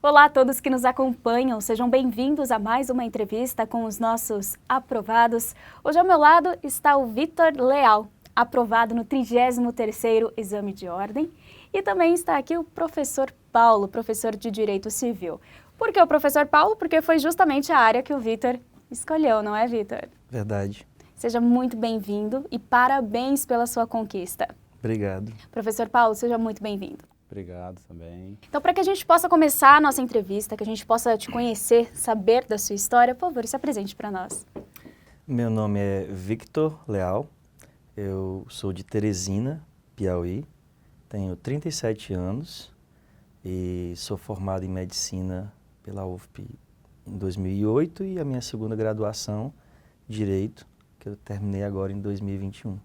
Olá a todos que nos acompanham, sejam bem-vindos a mais uma entrevista com os nossos aprovados. Hoje ao meu lado está o Vitor Leal, aprovado no 33º Exame de Ordem, e também está aqui o professor Paulo, professor de Direito Civil. Por que o professor Paulo? Porque foi justamente a área que o Vitor escolheu, não é, Vitor? Verdade. Seja muito bem-vindo e parabéns pela sua conquista. Obrigado. Professor Paulo, seja muito bem-vindo. Obrigado também. Então, para que a gente possa começar a nossa entrevista, que a gente possa te conhecer, saber da sua história, por favor, se apresente para nós. Meu nome é Victor Leal, eu sou de Teresina, Piauí, tenho 37 anos e sou formado em Medicina pela UFP em 2008 e a minha segunda graduação, Direito, que eu terminei agora em 2021.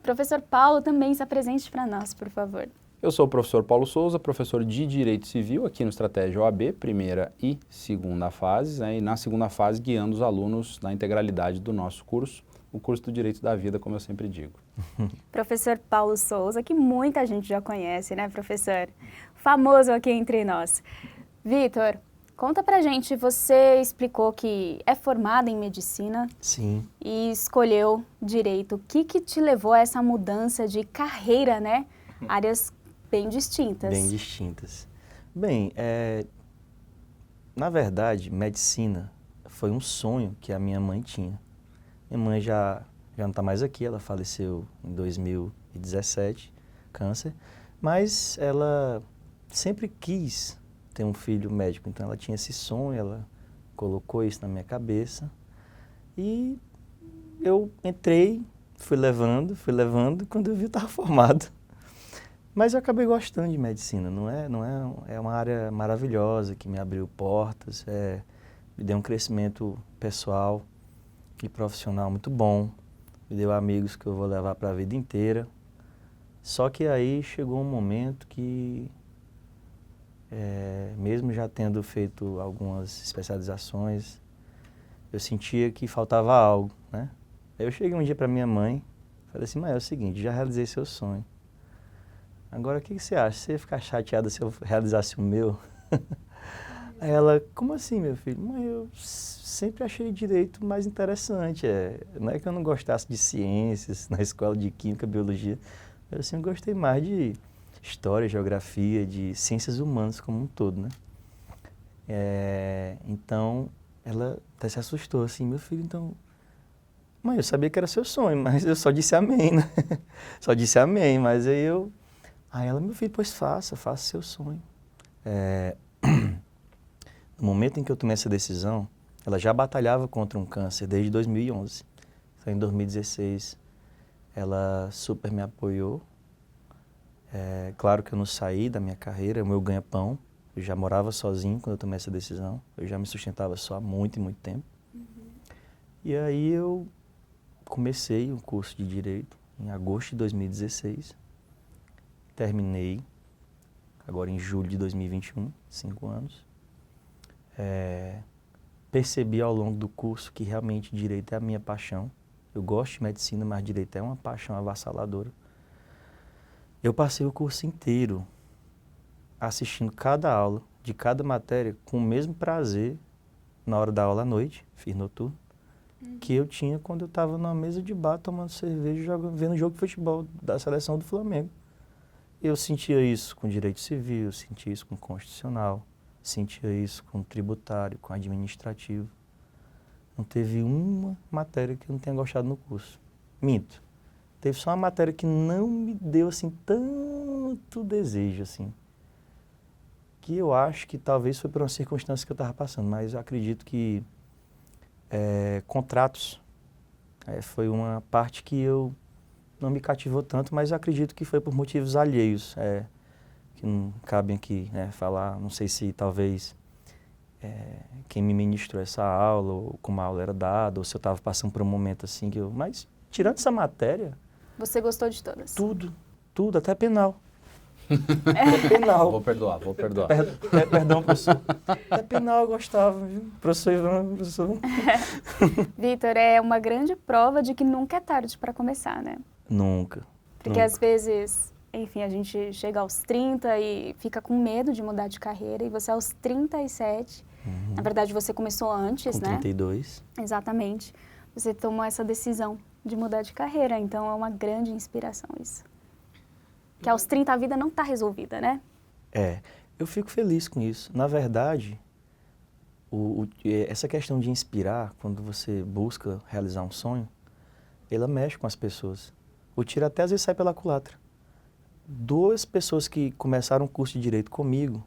Professor Paulo, também se apresente para nós, por favor. Eu sou o professor Paulo Souza, professor de Direito Civil aqui no Estratégia OAB, primeira e segunda fases, e na segunda fase guiando os alunos na integralidade do nosso curso, o curso do Direito da Vida, como eu sempre digo. Professor Paulo Souza, que muita gente já conhece, né, professor? Famoso aqui entre nós. Vitor, conta pra gente, você explicou que é formado em Medicina. Sim. E escolheu Direito. O que te levou a essa mudança de carreira, né? Áreas bem distintas. Bem distintas. Bem, na verdade, medicina foi um sonho que a minha mãe tinha. Minha mãe já não está mais aqui, ela faleceu em 2017, câncer, mas ela sempre quis ter um filho médico, então ela tinha esse sonho, ela colocou isso na minha cabeça e eu entrei, fui levando, quando eu vi eu estava formado. Mas eu acabei gostando de medicina, é uma área maravilhosa que me abriu portas, me deu um crescimento pessoal e profissional muito bom, me deu amigos que eu vou levar para a vida inteira. Só que aí chegou um momento que, mesmo já tendo feito algumas especializações, eu sentia que faltava algo, né? Aí eu cheguei um dia para minha mãe, falei assim, mãe, é o seguinte, já realizei seu sonho. Agora, o que você acha? Você ia ficar chateada se eu realizasse o meu? Aí ela, como assim, meu filho? Mãe, eu sempre achei direito mais interessante. Não é que eu não gostasse de ciências, na escola de química, biologia. Eu sempre gostei mais de história, geografia, de ciências humanas como um todo, né? Então, ela até se assustou, assim, meu filho, então... Mãe, eu sabia que era seu sonho, mas eu só disse amém, né? Só disse amém, mas aí eu... Aí ela, meu filho, pois faça seu sonho. No momento em que eu tomei essa decisão, ela já batalhava contra um câncer desde 2011. Então, em 2016, ela super me apoiou. Claro que eu não saí da minha carreira, o meu ganha-pão. Eu já morava sozinho quando eu tomei essa decisão. Eu já me sustentava só há muito tempo. E aí eu comecei o curso de Direito em agosto de 2016. Terminei agora em julho de 2021, 5 anos. Percebi ao longo do curso que realmente Direito é a minha paixão. Eu gosto de medicina, mas Direito é uma paixão avassaladora. Eu passei o curso inteiro assistindo cada aula, de cada matéria, com o mesmo prazer na hora da aula à noite, fiz noturno, que eu tinha quando eu estava numa mesa de bar, tomando cerveja, vendo jogo de futebol da seleção do Flamengo. Eu sentia isso com direito civil, sentia isso com constitucional, sentia isso com tributário, com administrativo. Não teve uma matéria que eu não tenha gostado no curso. Minto. Teve só uma matéria que não me deu assim tanto desejo, assim. Que eu acho que talvez foi por uma circunstância que eu estava passando, mas eu acredito que contratos foi uma parte que eu não me cativou tanto, mas eu acredito que foi por motivos alheios, que não cabem aqui falar, não sei se talvez quem me ministrou essa aula, ou como a aula era dada, ou se eu estava passando por um momento assim que eu... Mas, tirando essa matéria... Você gostou de todas? Tudo, até penal. Até penal. Vou perdoar. Perdão, professor. Até penal eu gostava, viu? Professor Ivan, professor... Vitor, é uma grande prova de que nunca é tarde para começar, né? Nunca. Porque às vezes enfim, a gente chega aos 30 e fica com medo de mudar de carreira, e você aos 37, na verdade você começou antes, Com né? 32. Exatamente. Você tomou essa decisão de mudar de carreira, então é uma grande inspiração isso. Que aos 30 a vida não está resolvida, né? Eu fico feliz com isso. Na verdade, essa questão de inspirar, quando você busca realizar um sonho, ela mexe com as pessoas. O tiro até às vezes sai pela culatra. 2 pessoas que começaram o curso de Direito comigo,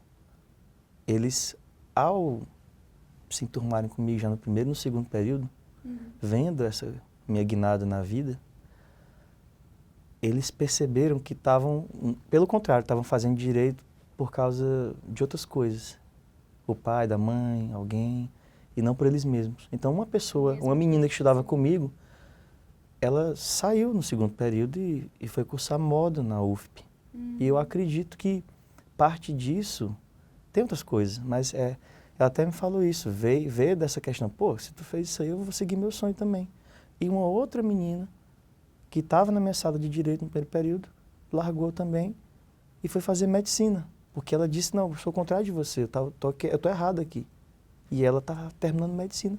eles, ao se enturmarem comigo já no primeiro e no segundo período, vendo essa minha guinada na vida, eles perceberam que estavam, pelo contrário, estavam fazendo direito por causa de outras coisas. O pai, da mãe, alguém, e não por eles mesmos. Então, uma menina que estudava comigo, ela saiu no segundo período e foi cursar moda na UFP. E eu acredito que parte disso, tem outras coisas, mas ela até me falou isso, veio dessa questão, pô, se tu fez isso aí, eu vou seguir meu sonho também. E uma outra menina, que estava na minha sala de Direito no primeiro período, largou também e foi fazer medicina. Porque ela disse, não, eu sou o contrário de você, eu tô errada aqui. E ela tá terminando medicina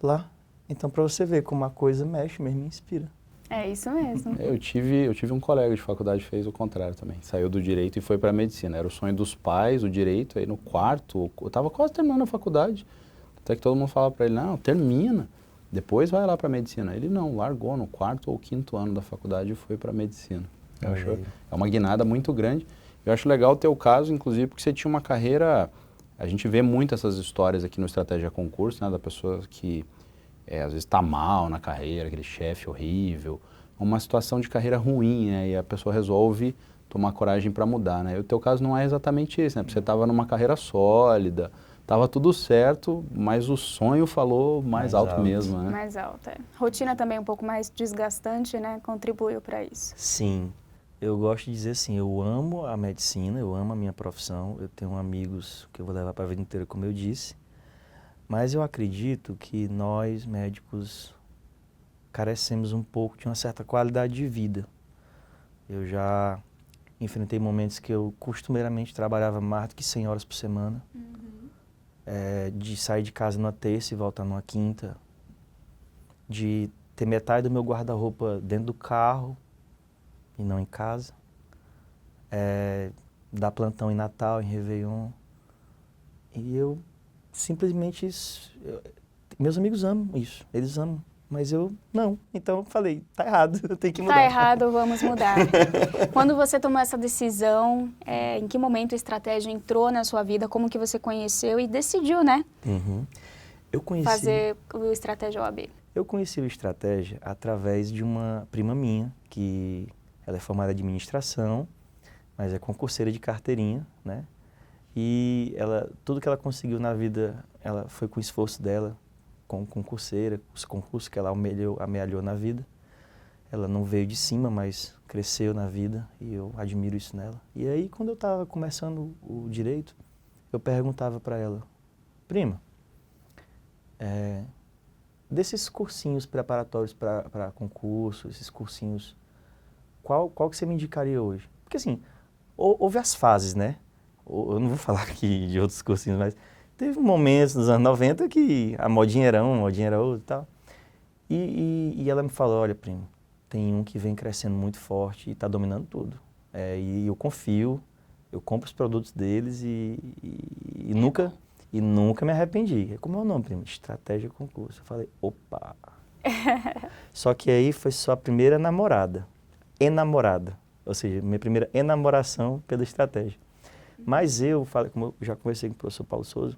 lá. Então, para você ver como a coisa mexe mesmo, me inspira. É isso mesmo. Eu tive um colega de faculdade que fez o contrário também. Saiu do direito e foi para medicina. Era o sonho dos pais, o direito. Aí no quarto, eu estava quase terminando a faculdade. Até que todo mundo falava para ele, não, termina. Depois vai lá para medicina. Ele não, largou no 4º ou 5º ano da faculdade e foi para medicina. Eu acho, é uma guinada muito grande. Eu acho legal o teu caso, inclusive, porque você tinha uma carreira... A gente vê muito essas histórias aqui no Estratégia Concurso, né, da pessoa que às vezes está mal na carreira, aquele chefe horrível, uma situação de carreira ruim, né, e a pessoa resolve tomar coragem para mudar, né? E o teu caso não é exatamente isso, né? Porque você estava numa carreira sólida, estava tudo certo, mas o sonho falou mais alto mesmo, né? Mais alto, é. Rotina também um pouco mais desgastante, né? Contribuiu para isso. Sim. Eu gosto de dizer assim, eu amo a medicina, eu amo a minha profissão, eu tenho amigos que eu vou levar para a vida inteira, como eu disse, mas eu acredito que nós, médicos, carecemos um pouco de uma certa qualidade de vida. Eu já enfrentei momentos que eu costumeiramente trabalhava mais do que 100 horas por semana, de sair de casa numa terça e voltar numa quinta, de ter metade do meu guarda-roupa dentro do carro, e não em casa, dar plantão em Natal, em Réveillon, e eu simplesmente, meus amigos amam isso, eles amam, mas eu não, então eu falei, tá errado, eu tenho que mudar. Tá errado, vamos mudar. Quando você tomou essa decisão, em que momento a estratégia entrou na sua vida, como que você conheceu e decidiu, né? Eu conheci... fazer o Estratégia OAB. Eu conheci o Estratégia através de uma prima minha, que ela é formada em administração, mas é concurseira de carteirinha, né? E tudo que ela conseguiu na vida, ela foi com o esforço dela, como concurseira, os concursos que ela amealhou na vida. Ela não veio de cima, mas cresceu na vida e eu admiro isso nela. E aí, quando eu estava começando o direito, eu perguntava para ela, prima, desses cursinhos preparatórios para concurso, esses cursinhos, qual que você me indicaria hoje? Porque assim, houve as fases, né? Eu não vou falar aqui de outros cursinhos, mas teve momentos nos anos 90 que a modinha era um, a modinha era outro e tal. E ela me falou, olha, primo, tem um que vem crescendo muito forte e está dominando tudo. E eu confio, eu compro os produtos deles e nunca me arrependi. Como é o nome, primo? Estratégia Concurso. Eu falei, opa! Só que aí foi só a primeira namorada. Enamorada. Ou seja, minha primeira enamoração pela estratégia. Mas eu, como eu já conversei com o professor Paulo Souza,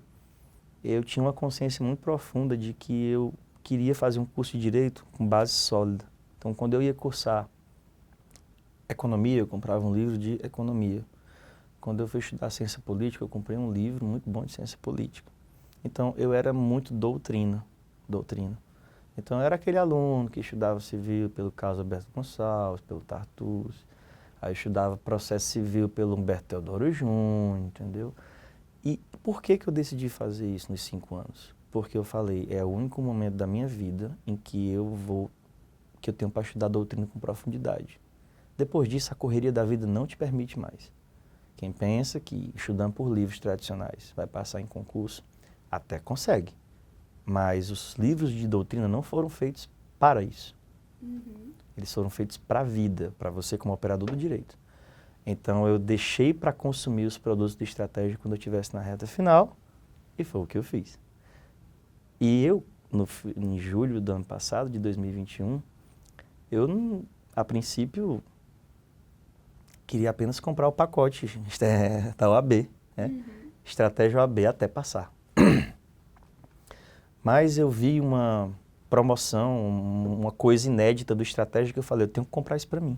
eu tinha uma consciência muito profunda de que eu queria fazer um curso de Direito com base sólida. Então, quando eu ia cursar economia, eu comprava um livro de economia. Quando eu fui estudar ciência política, eu comprei um livro muito bom de ciência política. Então, eu era muito doutrina. Então, eu era aquele aluno que estudava civil pelo Carlos Alberto Gonçalves, pelo Tartucci. Aí eu estudava processo civil pelo Humberto Teodoro Júnior, entendeu? E por que eu decidi fazer isso nos 5 anos? Porque eu falei, é o único momento da minha vida em que eu tenho para estudar doutrina com profundidade. Depois disso, a correria da vida não te permite mais. Quem pensa que estudando por livros tradicionais vai passar em concurso, até consegue. Mas os livros de doutrina não foram feitos para isso. Eles foram feitos para a vida, para você como operador do direito. Então, eu deixei para consumir os produtos de estratégia quando eu estivesse na reta final, e foi o que eu fiz. E eu, em julho do ano passado, de 2021, eu, a princípio, queria apenas comprar o pacote da OAB, né? Estratégia OAB até passar. Mas eu vi uma promoção, uma coisa inédita do Estratégia que eu falei, eu tenho que comprar isso para mim.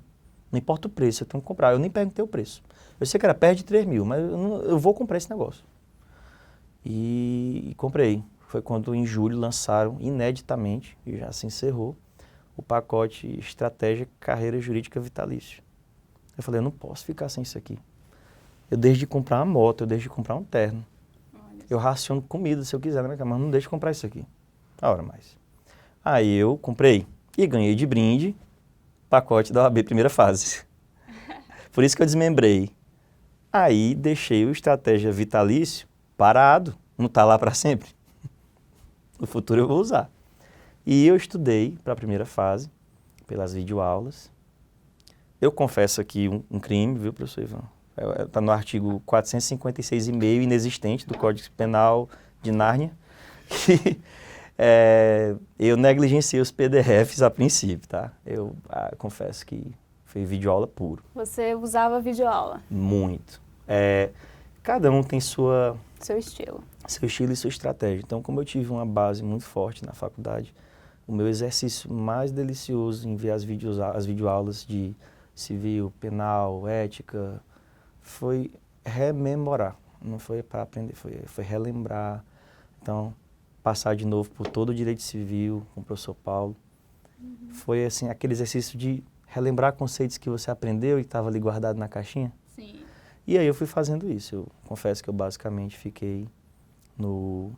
Não importa o preço, eu tenho que comprar. Eu nem perguntei o preço. Eu sei que era perto de 3 mil, mas eu vou comprar esse negócio. E comprei. Foi quando em julho lançaram ineditamente, e já se encerrou, o pacote Estratégia Carreira Jurídica Vitalício. Eu falei, eu não posso ficar sem isso aqui. Eu deixo de comprar uma moto, eu deixo de comprar um terno. Eu raciono comida se eu quiser na minha cama, mas não deixo de comprar isso aqui. A hora mais. Aí eu comprei e ganhei de brinde pacote da OAB primeira fase. Por isso que eu desmembrei. Aí deixei o Estratégia Vitalício parado, não está lá para sempre. No futuro eu vou usar. E eu estudei para a primeira fase, pelas videoaulas. Eu confesso aqui um crime, viu, professor Ivan? Está no artigo 456,5 inexistente do Código Penal de Nárnia, que eu negligenciei os PDFs a princípio, tá? Eu confesso que foi videoaula puro. Você usava videoaula? Muito. Cada um tem seu estilo e sua estratégia. Então, como eu tive uma base muito forte na faculdade, o meu exercício mais delicioso em ver as videoaulas de civil, penal, ética, foi rememorar. Não foi para aprender, foi relembrar. Então, passar de novo por todo o direito civil com o professor Paulo. Foi assim, aquele exercício de relembrar conceitos que você aprendeu e estava ali guardado na caixinha. Sim. E aí eu fui fazendo isso. Eu confesso que eu basicamente fiquei no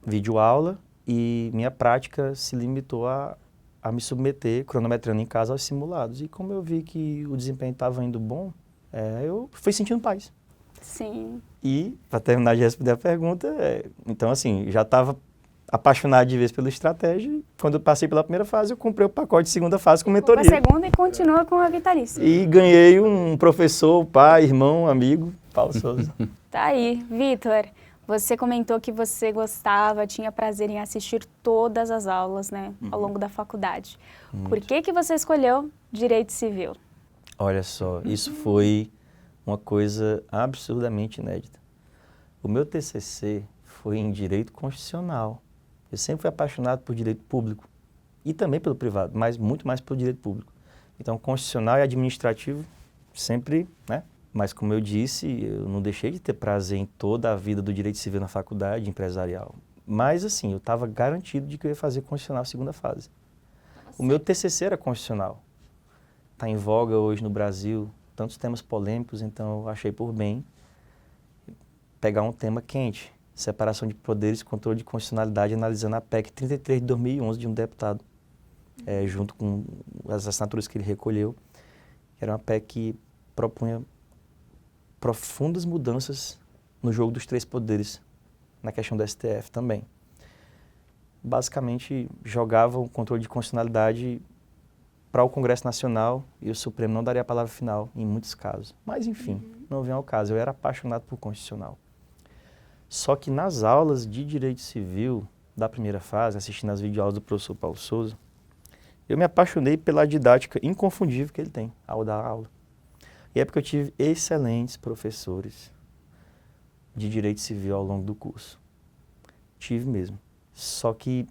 videoaula e minha prática se limitou a me submeter, cronometrando em casa, aos simulados. E como eu vi que o desempenho estava indo bom, eu fui sentindo paz. Sim. E, para terminar de responder a pergunta, então assim, já estava apaixonado de vez pela estratégia. E quando eu passei pela primeira fase, eu comprei o pacote de segunda fase com mentoria. Com a segunda e continua com a Vitalício. E ganhei um professor, pai, irmão, amigo, Paulo Souza. Tá aí, Vitor. Você comentou que você gostava, tinha prazer em assistir todas as aulas, né, ao longo da faculdade. Muito. Por que você escolheu Direito Civil? Olha só, isso foi uma coisa absurdamente inédita. O meu TCC foi em Direito Constitucional. Eu sempre fui apaixonado por Direito Público e também pelo privado, mas muito mais pelo Direito Público. Então, Constitucional e Administrativo sempre, né? Mas, como eu disse, eu não deixei de ter prazer em toda a vida do direito civil na faculdade empresarial. Mas, assim, eu estava garantido de que eu ia fazer constitucional segunda fase. O meu TCC era constitucional. Está em voga hoje no Brasil, tantos temas polêmicos, então eu achei por bem pegar um tema quente, separação de poderes e controle de constitucionalidade, analisando a PEC 33 de 2011 de um deputado, junto com as assinaturas que ele recolheu. Era uma PEC que propunha profundas mudanças no jogo dos 3 poderes, na questão do STF também. Basicamente, jogava o controle de constitucionalidade para o Congresso Nacional e o Supremo não daria a palavra final em muitos casos. Mas, enfim, não vem ao caso. Eu era apaixonado por constitucional. Só que nas aulas de Direito Civil da primeira fase, assistindo as videoaulas do professor Paulo Souza, eu me apaixonei pela didática inconfundível que ele tem ao dar aula. E é porque eu tive excelentes professores de Direito Civil ao longo do curso. Tive mesmo. Só que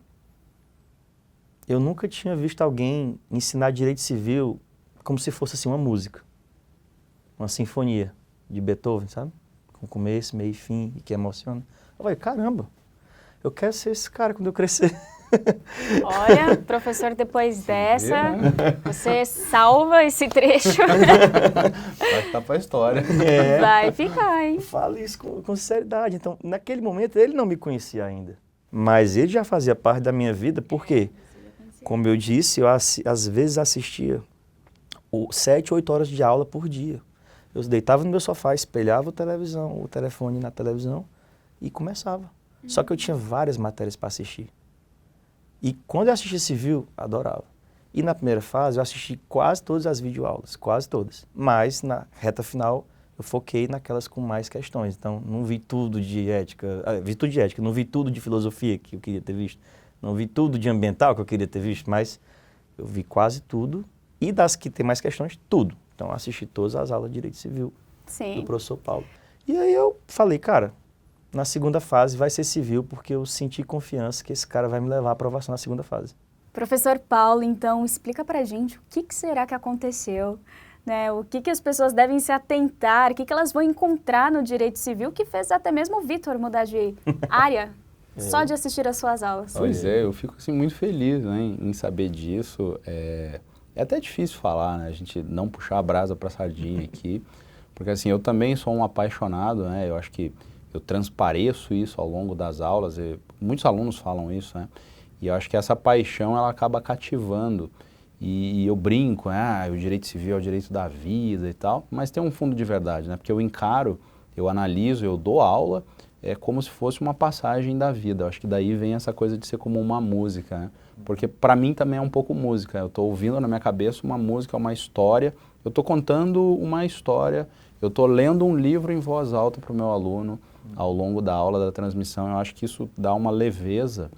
eu nunca tinha visto alguém ensinar Direito Civil como se fosse assim uma música. Uma sinfonia de Beethoven, sabe? Com começo, meio e fim, e que emociona. Eu falei, caramba, eu quero ser esse cara quando eu crescer. Olha, professor, depois dessa, você salva esse trecho. Vai ficar para a história. Vai ficar, hein? Eu falo isso com sinceridade. Então, naquele momento, ele não me conhecia ainda. Mas ele já fazia parte da minha vida, porque, como eu disse, eu às vezes assistia 7, 8 horas de aula por dia. Eu deitava no meu sofá, espelhava o telefone na televisão e começava. Só que eu tinha várias matérias para assistir. E quando eu assistia civil, adorava. E na primeira fase eu assisti quase todas as videoaulas, quase todas. Mas na reta final eu foquei naquelas com mais questões. Então não vi tudo de ética, vi tudo de ética, não vi tudo de filosofia que eu queria ter visto. Não vi tudo de ambiental que eu queria ter visto, mas eu vi quase tudo. E das que tem mais questões, tudo. Então eu assisti todas as aulas de Direito Civil do professor Paulo. E aí eu falei, cara, na segunda fase vai ser civil, porque eu senti confiança que esse cara vai me levar à aprovação na segunda fase. Professor Paulo, então, explica pra gente o que será que aconteceu, né? O que as pessoas devem se atentar, o que elas vão encontrar no Direito Civil, que fez até mesmo o Vitor mudar de área, só de assistir às suas aulas. Pois é, eu fico assim, muito feliz, né, em saber disso. É até difícil falar, né, a gente não puxar a brasa para a sardinha aqui, porque assim, eu também sou um apaixonado, né, eu acho que eu transpareço isso ao longo das aulas, muitos alunos falam isso, né, e eu acho que essa paixão ela acaba cativando, e eu brinco, o direito civil é o direito da vida e tal, mas tem um fundo de verdade, né, porque eu encaro, eu analiso, eu dou aula, como se fosse uma passagem da vida. Eu acho que daí vem essa coisa de ser como uma música, né? Porque para mim também é um pouco música. Eu estou ouvindo na minha cabeça uma música, uma história, eu estou contando uma história, eu estou lendo um livro em voz alta para o meu aluno ao longo da aula, da transmissão. Eu acho que isso dá uma leveza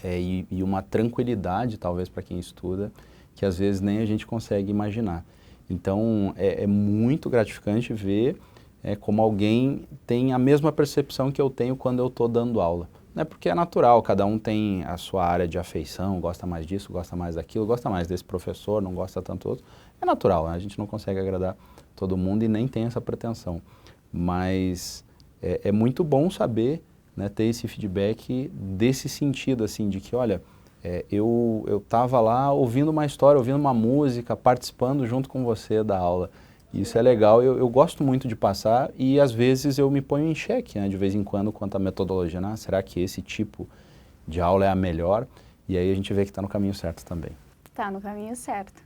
e uma tranquilidade, talvez, para quem estuda, que às vezes nem a gente consegue imaginar. Então, é muito gratificante ver como alguém tem a mesma percepção que eu tenho quando eu estou dando aula. Porque é natural, cada um tem a sua área de afeição, gosta mais disso, gosta mais daquilo, gosta mais desse professor, não gosta tanto do outro. É natural, né? A gente não consegue agradar todo mundo e nem tem essa pretensão. Mas é muito bom saber, né, ter esse feedback desse sentido, assim, de que, olha, eu estava lá ouvindo uma história, ouvindo uma música, participando junto com você da aula. Isso é legal, eu gosto muito de passar e às vezes eu me ponho em xeque, né, de vez em quando, quanto à metodologia, né? Será que esse tipo de aula é a melhor? E aí a gente vê que está no caminho certo também. Está no caminho certo.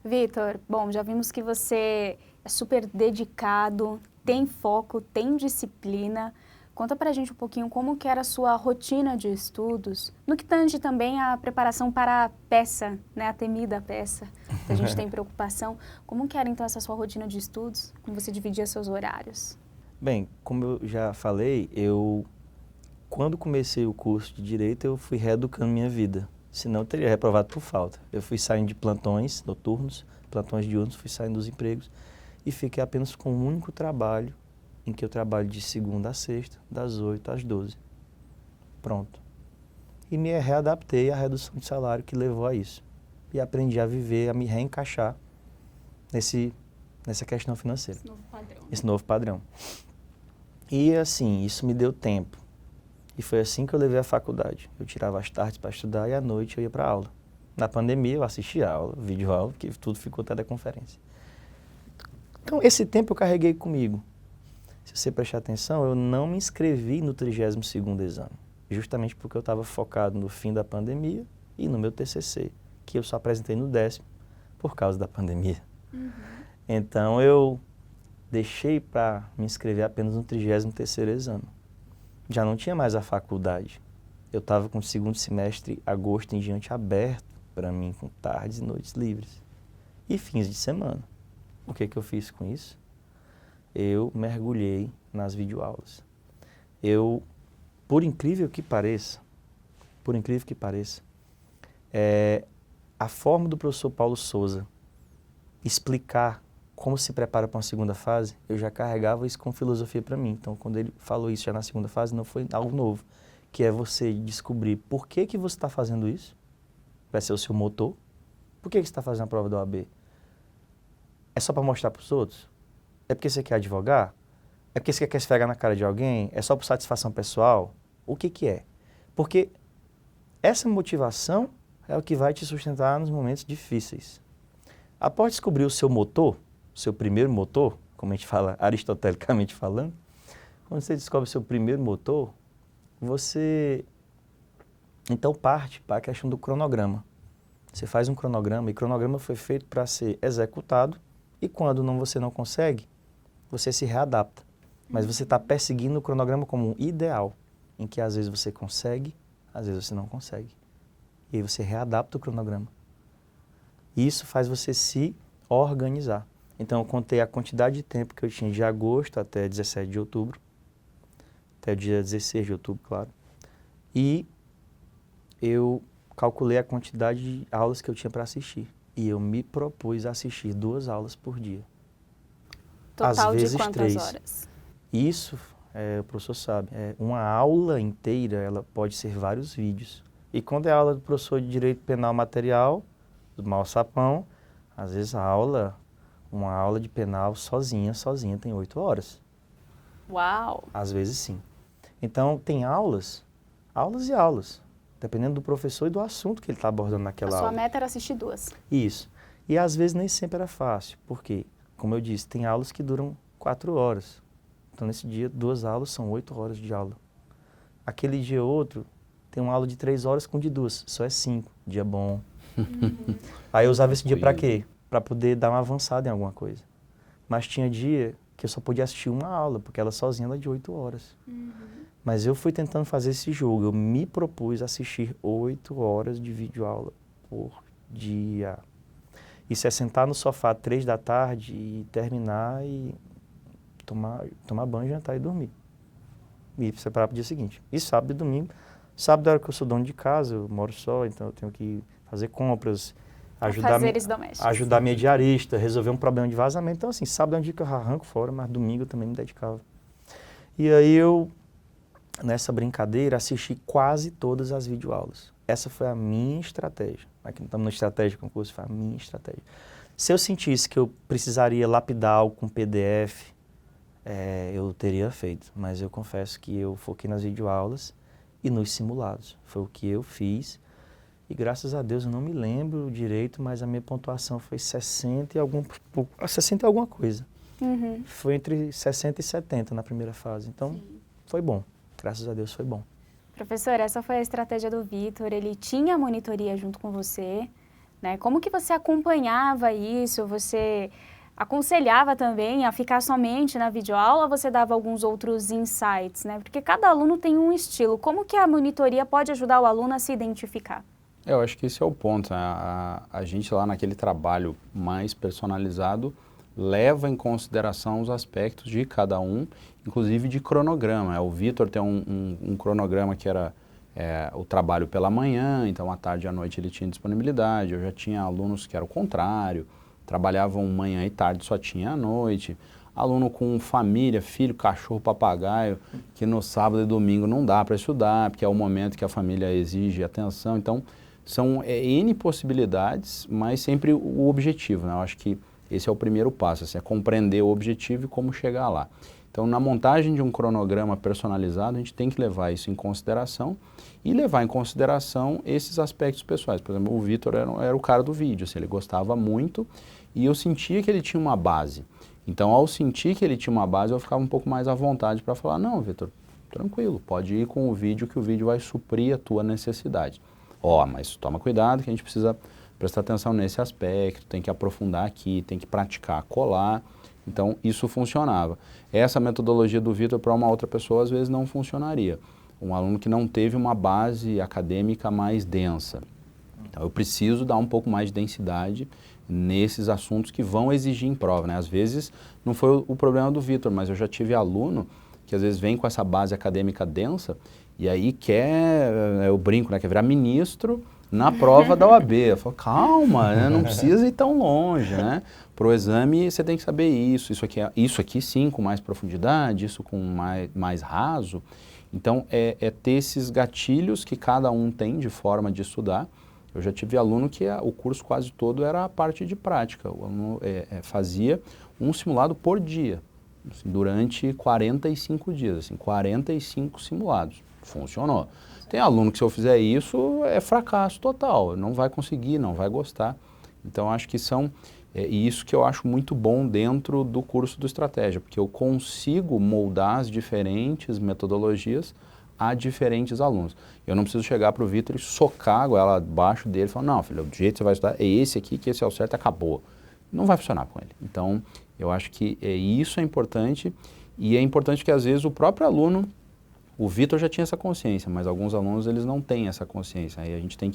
Vitor, bom, já vimos que você é super dedicado, tem foco, tem disciplina. Conta pra gente um pouquinho como que era a sua rotina de estudos, no que tange também a preparação para a peça, né, a temida peça, que a gente tem preocupação. Como que era então essa sua rotina de estudos? Como você dividia seus horários? Bem, como eu já falei, quando comecei o curso de Direito, eu fui reeducando minha vida, senão eu teria reprovado por falta. Eu fui saindo de plantões noturnos, plantões diurnos, fui saindo dos empregos e fiquei apenas com um único trabalho, em que eu trabalho de segunda a sexta, das 8 às 12. Pronto. E me readaptei à redução de salário que levou a isso. E aprendi a viver, a me reencaixar nessa questão financeira. Esse novo padrão. Esse novo padrão. E assim, isso me deu tempo. E foi assim que eu levei a faculdade. Eu tirava as tardes para estudar e à noite eu ia para aula. Na pandemia eu assistia aula, videoaula, porque tudo ficou teleconferência. Então esse tempo eu carreguei comigo. Se você prestar atenção, eu não me inscrevi no 32º exame, justamente porque eu estava focado no fim da pandemia e no meu TCC, que eu só apresentei no 10º por causa da pandemia. Então eu deixei para me inscrever apenas no 33º exame. Já não tinha mais a faculdade. Eu estava com o segundo semestre, agosto em diante, aberto para mim, com tardes e noites livres. E fins de semana. O que eu fiz com isso? Eu mergulhei nas videoaulas. Por incrível que pareça, a forma do professor Paulo Souza explicar como se prepara para uma segunda fase, eu já carregava isso com filosofia para mim. Então, quando ele falou isso já na segunda fase, não foi algo novo, que é você descobrir por que você está fazendo isso, vai ser o seu motor. Por que você está fazendo a prova da OAB? É só para mostrar para os outros? É porque você quer advogar? É porque você quer esfregar na cara de alguém? É só por satisfação pessoal? O que é? Porque essa motivação é o que vai te sustentar nos momentos difíceis. Após descobrir o seu motor, o seu primeiro motor, como a gente fala aristotelicamente falando, quando você descobre o seu primeiro motor, você então parte para a questão do cronograma. Você faz um cronograma, e cronograma foi feito para ser executado, e quando você não consegue, você se readapta. Mas você está perseguindo o cronograma como um ideal, em que às vezes você consegue, às vezes você não consegue. E aí você readapta o cronograma. Isso faz você se organizar. Então eu contei a quantidade de tempo que eu tinha de agosto até 17 de outubro, até o dia 16 de outubro, claro. E eu calculei a quantidade de aulas que eu tinha para assistir. E eu me propus a assistir 2 aulas por dia. Total Às vezes de quantas 3. horas? Isso, o professor sabe, uma aula inteira, ela pode ser vários vídeos. E quando é aula do professor de Direito Penal Material, do Malsapão, às vezes uma aula de penal sozinha tem 8 horas. Uau! Às vezes sim. Então, tem aulas e aulas, dependendo do professor e do assunto que ele está abordando naquela aula. A sua meta era assistir 2. Isso. E às vezes nem sempre era fácil, porque, como eu disse, tem aulas que duram 4 horas. Então, nesse dia, 2 aulas são 8 horas de aula. Aquele dia outro, tem uma aula de 3 horas com de 2, só é 5, dia bom. Aí eu usava esse dia para quê? Para poder dar uma avançada em alguma coisa. Mas tinha dia que eu só podia assistir uma aula, porque ela sozinha era de 8 horas. Mas eu fui tentando fazer esse jogo, eu me propus assistir 8 horas de videoaula por dia. Isso é sentar no sofá 3 da tarde e terminar e tomar banho, jantar e dormir. E preparar para o dia seguinte. E sábado e domingo. Sábado é hora que eu sou dono de casa, eu moro só, então eu tenho que fazer compras, ajudar minha diarista, resolver um problema de vazamento. Então, assim, sábado é um dia que eu arranco fora, mas domingo eu também me dedicava. E aí eu, nessa brincadeira, assisti quase todas as videoaulas. Essa foi a minha estratégia. Aqui não estamos na estratégia concurso, foi a minha estratégia. Se eu sentisse que eu precisaria lapidar algo com PDF, eu teria feito. Mas eu confesso que eu foquei nas videoaulas e nos simulados. Foi o que eu fiz. E graças a Deus, eu não me lembro direito, mas a minha pontuação foi 60 e alguma coisa. Foi entre 60 e 70 na primeira fase. Então, foi bom. Graças a Deus, foi bom. Professor, essa foi a estratégia do Vitor. Ele tinha monitoria junto com você, né? Como que você acompanhava isso? Você aconselhava também a ficar somente na videoaula ou você dava alguns outros insights, né? Porque cada aluno tem um estilo. Como que a monitoria pode ajudar o aluno a se identificar? Eu acho que esse é o ponto, né? A gente lá naquele trabalho mais personalizado leva em consideração os aspectos de cada um, inclusive de cronograma. O Vitor tem um cronograma que era o trabalho pela manhã, então à tarde e à noite ele tinha disponibilidade. Eu já tinha alunos que era o contrário, trabalhavam manhã e tarde, só tinha à noite. Aluno com família, filho, cachorro, papagaio, que no sábado e domingo não dá para estudar, porque é o momento que a família exige atenção. Então, são N possibilidades, mas sempre o objetivo, né? Eu acho que esse é o primeiro passo, assim, é compreender o objetivo e como chegar lá. Então, na montagem de um cronograma personalizado, a gente tem que levar isso em consideração e levar em consideração esses aspectos pessoais. Por exemplo, o Vitor era o cara do vídeo, assim, ele gostava muito e eu sentia que ele tinha uma base. Então, ao sentir que ele tinha uma base, eu ficava um pouco mais à vontade para falar, não, Vitor, tranquilo, pode ir com o vídeo que o vídeo vai suprir a tua necessidade. Mas toma cuidado que a gente precisa prestar atenção nesse aspecto, tem que aprofundar aqui, tem que praticar, colar. Então, isso funcionava. Essa metodologia do Vitor para uma outra pessoa, às vezes, não funcionaria. Um aluno que não teve uma base acadêmica mais densa. Então, eu preciso dar um pouco mais de densidade nesses assuntos que vão exigir em prova, né? Às vezes, não foi o problema do Vitor, mas eu já tive aluno que, às vezes, vem com essa base acadêmica densa e aí eu brinco, né? Quer virar ministro na prova da OAB. Eu falo, calma, né? Não precisa ir tão longe, né? Para o exame, você tem que saber isso aqui sim, com mais profundidade, isso com mais raso. Então, é ter esses gatilhos que cada um tem de forma de estudar. Eu já tive aluno que o curso quase todo era a parte de prática. O aluno fazia um simulado por dia, assim, durante 45 dias, assim, 45 simulados. Funcionou. Tem aluno que se eu fizer isso, é fracasso total, não vai conseguir, não vai gostar. Então, acho que isso que eu acho muito bom dentro do curso do Estratégia, porque eu consigo moldar as diferentes metodologias a diferentes alunos. Eu não preciso chegar para o Vitor e socar a goela abaixo dele e falar, não, filho, o jeito que você vai estudar é esse aqui, que esse é o certo, acabou. Não vai funcionar com ele. Então, eu acho que isso é importante, e é importante que às vezes o próprio aluno, o Vitor já tinha essa consciência, mas alguns alunos eles não têm essa consciência. Aí a gente tem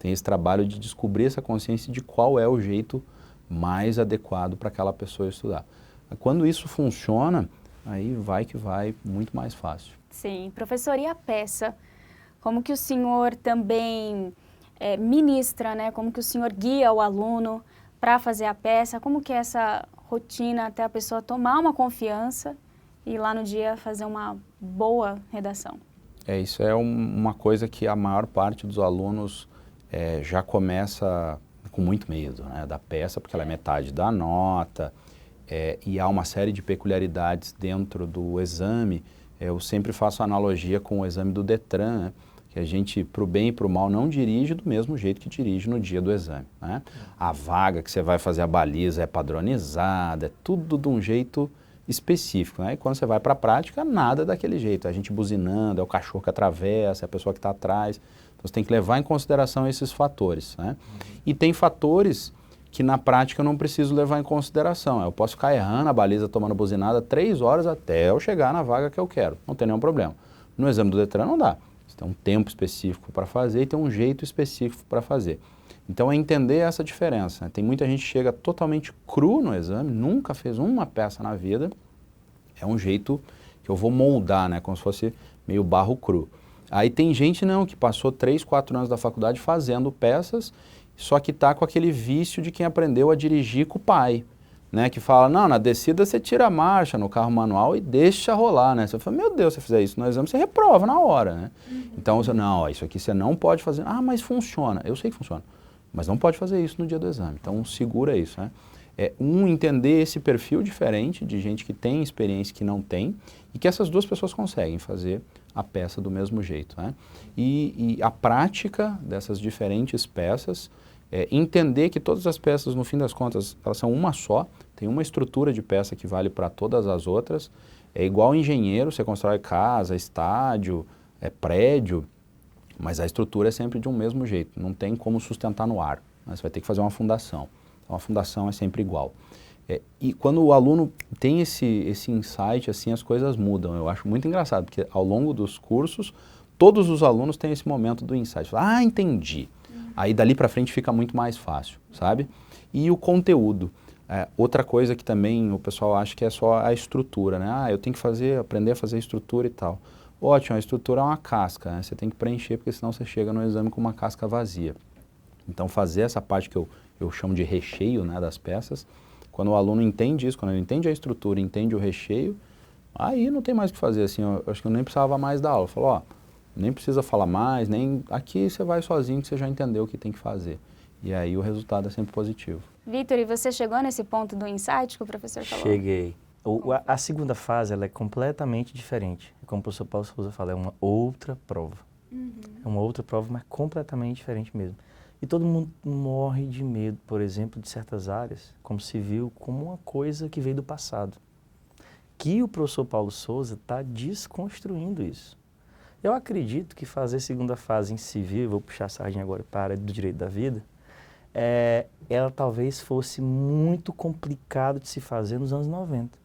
esse trabalho de descobrir essa consciência de qual é o jeito mais adequado para aquela pessoa estudar. Quando isso funciona, aí vai que vai muito mais fácil. Sim. Professor, e a peça? Como que o senhor também ministra, né? Como que o senhor guia o aluno para fazer a peça? Como que é essa rotina até a pessoa tomar uma confiança e lá no dia fazer uma boa redação? Isso é uma coisa que a maior parte dos alunos já começa com muito medo, né, da peça, porque ela é metade da nota, e há uma série de peculiaridades dentro do exame. Eu sempre faço analogia com o exame do Detran, né, que a gente, para o bem e para o mal, não dirige do mesmo jeito que dirige no dia do exame, né? A vaga que você vai fazer a baliza é padronizada, é tudo de um jeito específico, né? E quando você vai para a prática, nada daquele jeito. A gente buzinando, é o cachorro que atravessa, é a pessoa que está atrás. Então você tem que levar em consideração esses fatores, né? E tem fatores que na prática eu não preciso levar em consideração. Eu posso ficar errando a baliza, tomando buzinada 3 horas até eu chegar na vaga que eu quero. Não tem nenhum problema. No exame do Detran não dá. Você tem um tempo específico para fazer e tem um jeito específico para fazer. Então é entender essa diferença, né? Tem muita gente que chega totalmente cru no exame, nunca fez uma peça na vida. É um jeito que eu vou moldar, né? Como se fosse meio barro cru. Aí tem gente não, que passou 3, 4 anos da faculdade fazendo peças, só que está com aquele vício de quem aprendeu a dirigir com o pai, né? Que fala, não, na descida você tira a marcha no carro manual e deixa rolar, né? Você fala, meu Deus, se você fizer isso no exame, você reprova na hora, né? Então, você, não, isso aqui você não pode fazer. Ah, mas funciona. Eu sei que funciona, mas não pode fazer isso no dia do exame. Então, segura isso, né? Entender esse perfil diferente de gente que tem experiência e que não tem, e que essas duas pessoas conseguem fazer a peça do mesmo jeito, né? E a prática dessas diferentes peças, entender que todas as peças, no fim das contas, elas são uma só, tem uma estrutura de peça que vale para todas as outras, é igual engenheiro, você constrói casa, estádio, prédio, mas a estrutura é sempre de um mesmo jeito, não tem como sustentar no ar, né? Você vai ter que fazer uma fundação. Então, a fundação é sempre igual. E quando o aluno tem esse insight, assim, as coisas mudam. Eu acho muito engraçado, porque ao longo dos cursos, todos os alunos têm esse momento do insight. Ah, entendi. Aí dali para frente fica muito mais fácil, sabe? E o conteúdo. Outra coisa que também o pessoal acha que é só a estrutura, né? Ah, eu tenho que aprender a fazer estrutura e tal. Ótimo, a estrutura é uma casca, né? Você tem que preencher, porque senão você chega no exame com uma casca vazia. Então, fazer essa parte que eu chamo de recheio, né, das peças, quando o aluno entende isso, quando ele entende a estrutura, entende o recheio, aí não tem mais o que fazer, assim, eu acho que eu nem precisava mais dar aula. Eu falo, ó, nem precisa falar mais, nem aqui você vai sozinho que você já entendeu o que tem que fazer. E aí o resultado é sempre positivo. Vitor, e você chegou nesse ponto do insight que o professor falou? Cheguei. A segunda fase, ela é completamente diferente. Como o professor Paulo Souza fala, é uma outra prova. É uma outra prova, mas completamente diferente mesmo. E todo mundo morre de medo, por exemplo, de certas áreas, como civil, como uma coisa que veio do passado. Que o professor Paulo Souza está desconstruindo isso. Eu acredito que fazer segunda fase em civil, vou puxar a sardinha agora para a área do direito da vida, ela talvez fosse muito complicado de se fazer nos anos 90.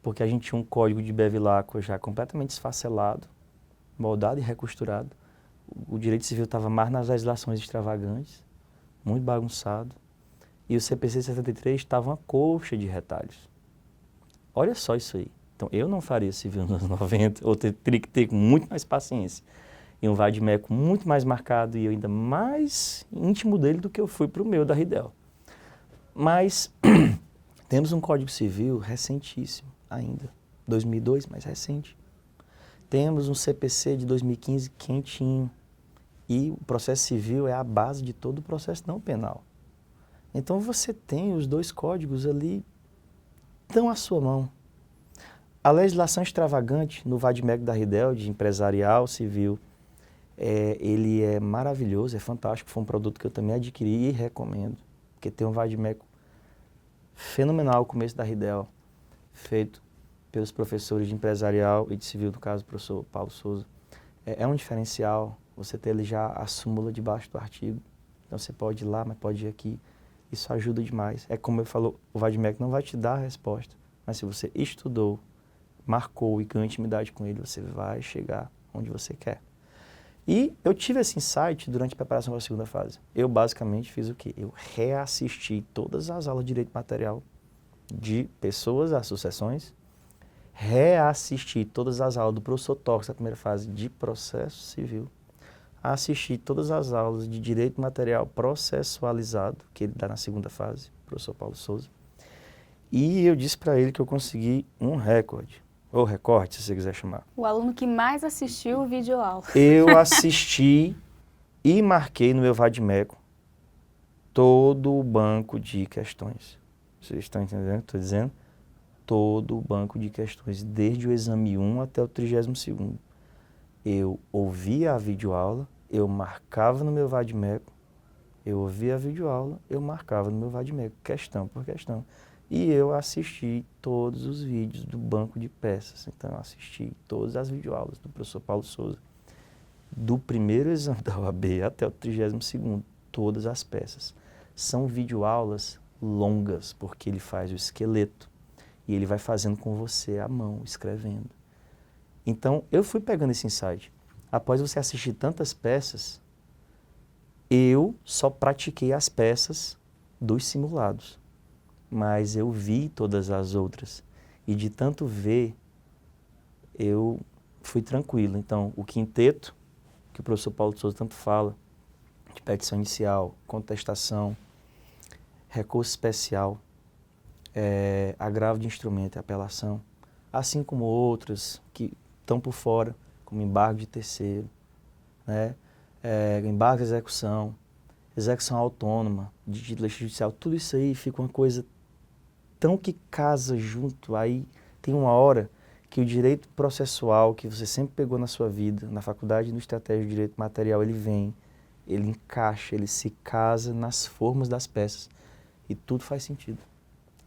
Porque a gente tinha um código de Bevilacqua já completamente esfacelado, moldado e recosturado. O direito civil estava mais nas legislações extravagantes, muito bagunçado, e o CPC 73 estava uma colcha de retalhos. Olha só isso aí. Então, eu não faria civil nos anos 90, ou teria que ter muito mais paciência, e um vade-mecum muito mais marcado, e eu ainda mais íntimo dele do que eu fui para o meu da Ridel. Mas temos um Código Civil recentíssimo ainda, 2002, mas recente. Temos um CPC de 2015 quentinho. E o processo civil é a base de todo o processo não penal. Então você tem os dois códigos ali, estão à sua mão. A legislação extravagante no vade-mecum da Ridel, de empresarial, civil, ele é maravilhoso, é fantástico, foi um produto que eu também adquiri e recomendo. Porque tem um vade-mecum fenomenal, o começo da Ridel, feito pelos professores de empresarial e de civil, no caso, o professor Paulo Souza. É um diferencial você ter ali já a súmula debaixo do artigo. Então você pode ir lá, mas pode ir aqui. Isso ajuda demais. É como eu falou, o VADMEC não vai te dar a resposta, mas se você estudou, marcou e ganhou intimidade com ele, você vai chegar onde você quer. E eu tive esse insight durante a preparação para a segunda fase. Eu basicamente fiz o quê? Eu reassisti todas as aulas de direito material de pessoas a sucessões, reassisti todas as aulas do professor Torres, da primeira fase de processo civil, assisti todas as aulas de direito material processualizado, que ele dá na segunda fase, professor Paulo Souza, e eu disse para ele que eu consegui um recorde, ou recorte, se você quiser chamar. O aluno que mais assistiu o videoaula. Eu assisti e marquei no meu VADMECO todo o banco de questões. Vocês estão entendendo o que eu estou dizendo? Todo o banco de questões, desde o exame 1 até o 32º. Eu ouvia a videoaula, eu marcava no meu VADMECO, eu ouvia a videoaula, eu marcava no meu VADMECO, questão por questão. E eu assisti todos os vídeos do banco de peças. Então, eu assisti todas as videoaulas do professor Paulo Souza, do primeiro exame da OAB até o 32º, todas as peças. São videoaulas longas, porque ele faz o esqueleto e ele vai fazendo com você à mão, escrevendo. Então, eu fui pegando esse insight. Após você assistir tantas peças, eu só pratiquei as peças dos simulados, mas eu vi todas as outras. E de tanto ver, eu fui tranquilo. Então, o quinteto, que o professor Paulo Souza tanto fala, de petição inicial, contestação, recurso especial, agravo de instrumento e apelação, assim como outras que estão por fora, como embargo de terceiro, né? Embargo de execução, execução autônoma, de título judicial, tudo isso aí fica uma coisa tão que casa junto. Aí tem uma hora que o direito processual que você sempre pegou na sua vida, na faculdade no Estratégia de Direito Material, ele vem, ele encaixa, ele se casa nas formas das peças e tudo faz sentido.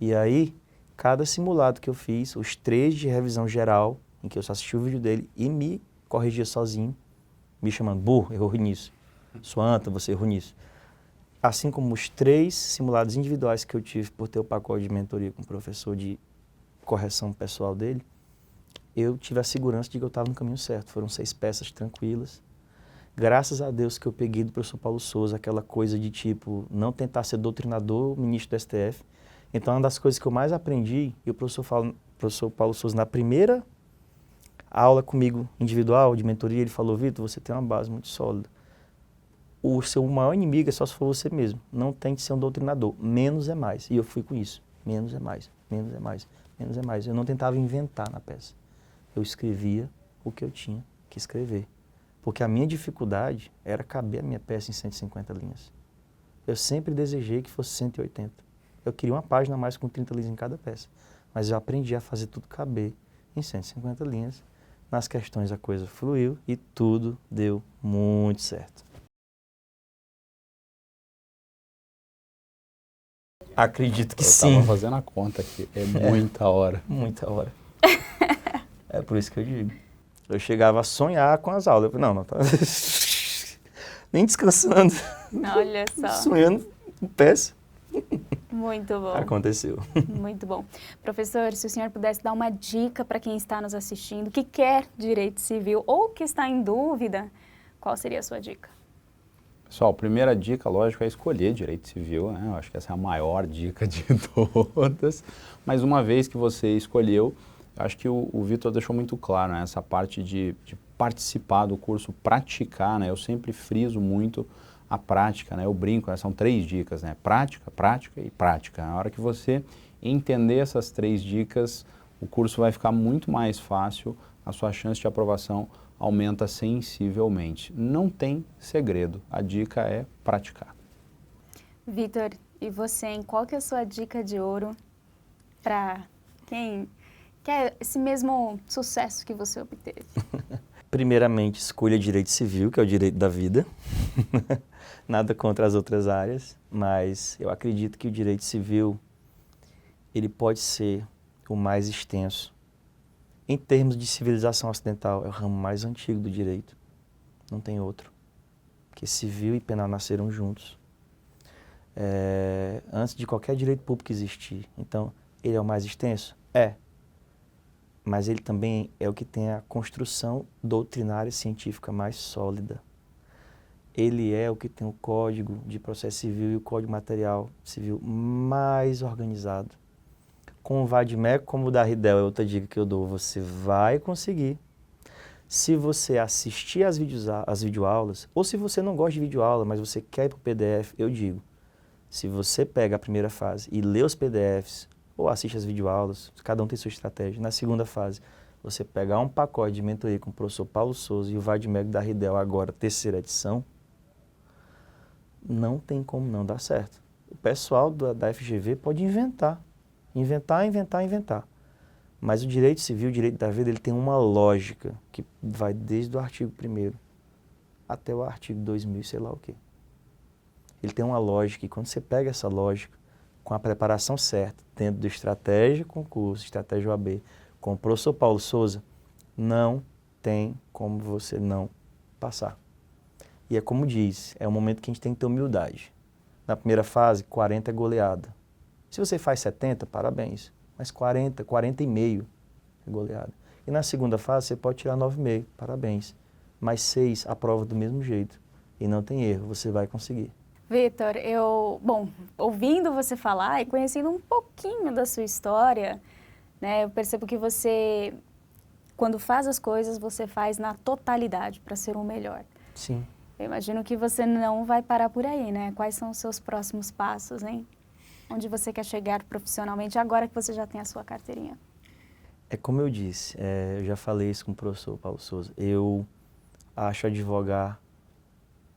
E aí, cada simulado que eu fiz, os 3 de revisão geral, em que eu só assisti o vídeo dele e me corrigia sozinho, me chamando, burro, errou nisso, sua anta, você errou nisso. Assim como os 3 simulados individuais que eu tive por ter o pacote de mentoria com o professor de correção pessoal dele, eu tive a segurança de que eu estava no caminho certo. Foram 6 peças tranquilas. Graças a Deus que eu peguei do professor Paulo Souza aquela coisa de tipo, não tentar ser doutrinador, ministro do STF. Então, uma das coisas que eu mais aprendi, e o professor Paulo Souza, na primeira aula comigo individual, de mentoria, ele falou, Vitor, você tem uma base muito sólida. O seu maior inimigo é só se for você mesmo. Não tente ser um doutrinador. Menos é mais. E eu fui com isso. Menos é mais, menos é mais, menos é mais. Eu não tentava inventar na peça. Eu escrevia o que eu tinha que escrever. Porque a minha dificuldade era caber a minha peça em 150 linhas. Eu sempre desejei que fosse 180. Eu queria uma página a mais com 30 linhas em cada peça. Mas eu aprendi a fazer tudo caber em 150 linhas. Nas questões a coisa fluiu e tudo deu muito certo. Acredito que sim. Eu estava fazendo a conta aqui, é muita hora. Muita hora. É por isso que eu digo. Eu chegava a sonhar com as aulas. Eu falei, não, tá nem descansando. Olha só. Sonhando com peça. Muito bom. Aconteceu. Muito bom. Professor, se o senhor pudesse dar uma dica para quem está nos assistindo, que quer direito civil ou que está em dúvida, qual seria a sua dica? Pessoal, primeira dica, lógico, é escolher direito civil, né? Eu acho que essa é a maior dica de todas. Mas uma vez que você escolheu, eu acho que o Vitor deixou muito claro, né? Essa parte de participar do curso, praticar, né? Eu sempre friso muito a prática, né? Eu brinco, né? São 3 dicas, né? Prática, prática e prática. Na hora que você entender essas 3 dicas, o curso vai ficar muito mais fácil, a sua chance de aprovação aumenta sensivelmente. Não tem segredo, a dica é praticar. Vitor, e você, hein? Qual que é a sua dica de ouro para quem quer esse mesmo sucesso que você obteve? Primeiramente, escolha direito civil, que é o direito da vida. Nada contra as outras áreas, mas eu acredito que o direito civil ele pode ser o mais extenso Em termos de civilização ocidental, é o ramo mais antigo do direito. Não tem outro. Porque civil e penal nasceram juntos. Antes de qualquer direito público existir. Então, ele é o mais extenso? É. Mas ele também é o que tem a construção doutrinária científica mais sólida. Ele é o que tem o Código de Processo Civil e o Código Material Civil mais organizado. Com o vade-mecum, como o da Ridel, é outra dica que eu dou, você vai conseguir. Se você assistir às videoaulas, ou se você não gosta de videoaula, mas você quer ir para o PDF, eu digo, se você pega a primeira fase e lê os PDFs, ou assiste às videoaulas, cada um tem sua estratégia. Na segunda fase, você pegar um pacote de mentoria com o professor Paulo Souza e o vade-mecum da Ridel, agora, terceira edição, não tem como não dar certo. O pessoal da FGV pode inventar. Mas o direito civil, o direito da vida, ele tem uma lógica que vai desde o artigo 1º até o artigo 2000, sei lá o quê. Ele tem uma lógica e quando você pega essa lógica, com a preparação certa, dentro do estratégia concurso, estratégia OAB, com o professor Paulo Souza, não tem como você não passar. E é como diz, é um momento que a gente tem que ter humildade. Na primeira fase, 40 é goleada. Se você faz 70, parabéns. Mas 40, 40,5 é goleada. E na segunda fase, você pode tirar 9,5, parabéns. Mas 6, aprova do mesmo jeito. E não tem erro, você vai conseguir. Vitor, ouvindo você falar e conhecendo um pouquinho da sua história, né, eu percebo que você, quando faz as coisas, você faz na totalidade para ser o melhor. Sim. Eu imagino que você não vai parar por aí, né? Quais são os seus próximos passos, hein? Onde você quer chegar profissionalmente agora que você já tem a sua carteirinha? É como eu disse, eu já falei isso com o professor Paulo Souza, eu acho advogar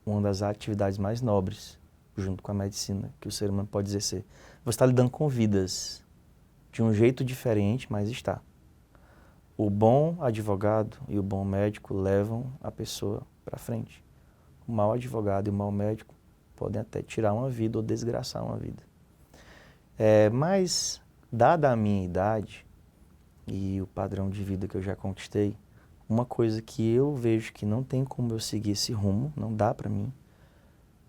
uma das atividades mais nobres, junto com a medicina, que o ser humano pode exercer. Você está lidando com vidas, de um jeito diferente, mas está. O bom advogado e o bom médico levam a pessoa para frente. O mau advogado e o mau médico podem até tirar uma vida ou desgraçar uma vida. Mas, dada a minha idade e o padrão de vida que eu já conquistei, uma coisa que eu vejo que não tem como eu seguir esse rumo, não dá para mim,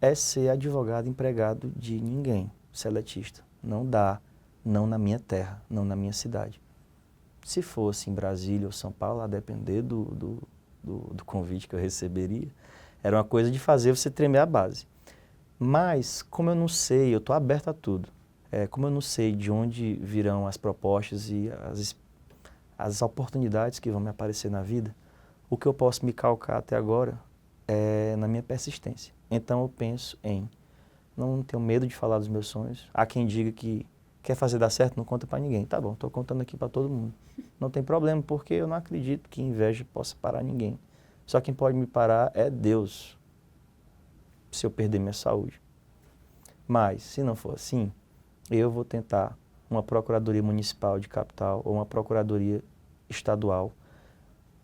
é ser advogado empregado de ninguém, seletista. Não dá, não na minha terra, não na minha cidade. Se fosse em Brasília ou São Paulo, a depender do convite que eu receberia, era uma coisa de fazer você tremer a base. Mas, como eu não sei, eu estou aberto a tudo. Como eu não sei de onde virão as propostas e as oportunidades que vão me aparecer na vida, o que eu posso me calcar até agora é na minha persistência. Então eu penso não tenho medo de falar dos meus sonhos. Há quem diga que quer fazer dar certo, não conta para ninguém. Tá bom, estou contando aqui para todo mundo. Não tem problema, porque eu não acredito que inveja possa parar ninguém. Só quem pode me parar é Deus, se eu perder minha saúde. Mas, se não for assim, eu vou tentar uma procuradoria municipal de capital ou uma procuradoria estadual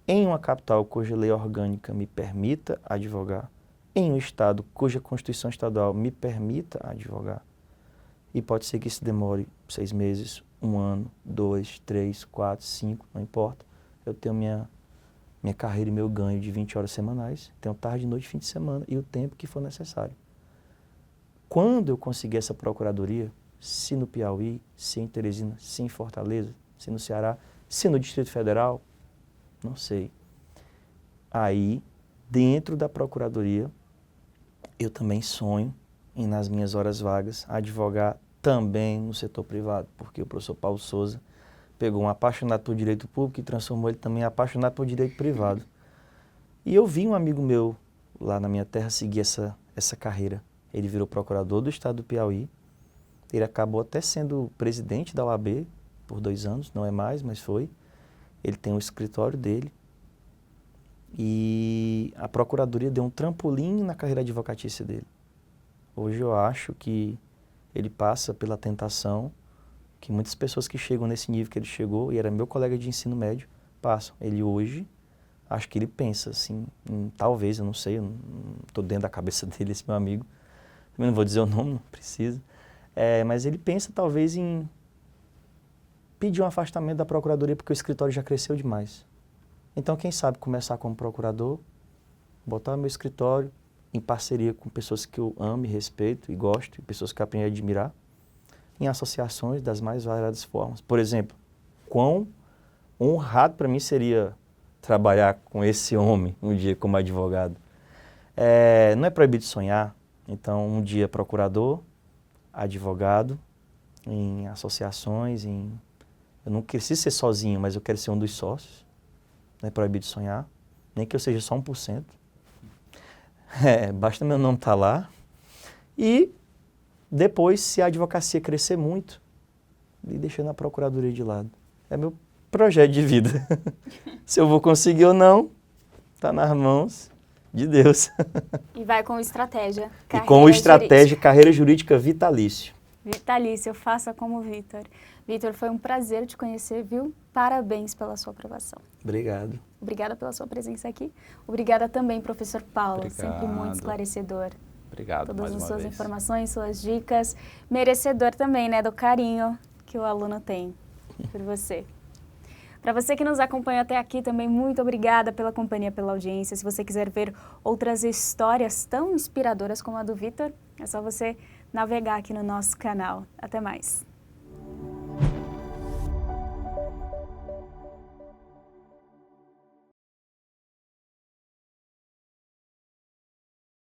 em uma capital cuja lei orgânica me permita advogar, em um estado cuja Constituição Estadual me permita advogar. E pode ser que isso demore 6 meses, 1 ano, 2, 3, 4, 5, não importa. Eu tenho minha carreira e meu ganho de 20 horas semanais, tenho tarde, noite, fim de semana e o tempo que for necessário. Quando eu conseguir essa procuradoria, se no Piauí, se em Teresina, se em Fortaleza, se no Ceará, se no Distrito Federal, não sei. Aí, dentro da procuradoria, eu também sonho em, nas minhas horas vagas, advogar também no setor privado, porque o professor Paulo Souza pegou um apaixonado por direito público e transformou ele também em apaixonado por direito privado. E eu vi um amigo meu lá na minha terra seguir essa carreira. Ele virou procurador do estado do Piauí. Ele acabou até sendo presidente da OAB por 2 anos, não é mais, mas foi. Ele tem um escritório dele. E a procuradoria deu um trampolim na carreira advocatícia dele. Hoje eu acho que ele passa pela tentação que muitas pessoas que chegam nesse nível que ele chegou, e era meu colega de ensino médio, passam. Ele hoje, acho que ele pensa assim, talvez, eu não sei, eu não estou dentro da cabeça dele, esse meu amigo. Também não vou dizer o nome, não precisa. Mas ele pensa talvez em pedir um afastamento da procuradoria porque o escritório já cresceu demais. Então, quem sabe começar como procurador, botar meu escritório em parceria com pessoas que eu amo e respeito e gosto, e pessoas que eu aprendi a admirar, em associações das mais variadas formas. Por exemplo, quão honrado para mim seria trabalhar com esse homem um dia como advogado. Não é proibido sonhar, então um dia procurador, advogado, em associações, eu não preciso ser sozinho, mas eu quero ser um dos sócios. Não é proibido sonhar, nem que eu seja só 1%. Basta meu nome estar lá. E depois, se a advocacia crescer muito, ir deixando a procuradoria de lado. É meu projeto de vida. Se eu vou conseguir ou não, está nas mãos de Deus. E vai com estratégia. E com estratégia, carreira jurídica vitalício. Vitalício, faça como o Vitor. Vitor, foi um prazer te conhecer, viu? Parabéns pela sua aprovação. Obrigado. Obrigada pela sua presença aqui. Obrigada também, professor Paulo, Obrigado. sempre muito esclarecedor. Obrigado Todas mais as uma suas vez. informações, suas dicas. Merecedor também, né, do carinho que o aluno tem por você. Para você que nos acompanha até aqui também, muito obrigada pela companhia, pela audiência. Se você quiser ver outras histórias tão inspiradoras como a do Vitor, é só você navegar aqui no nosso canal. Até mais!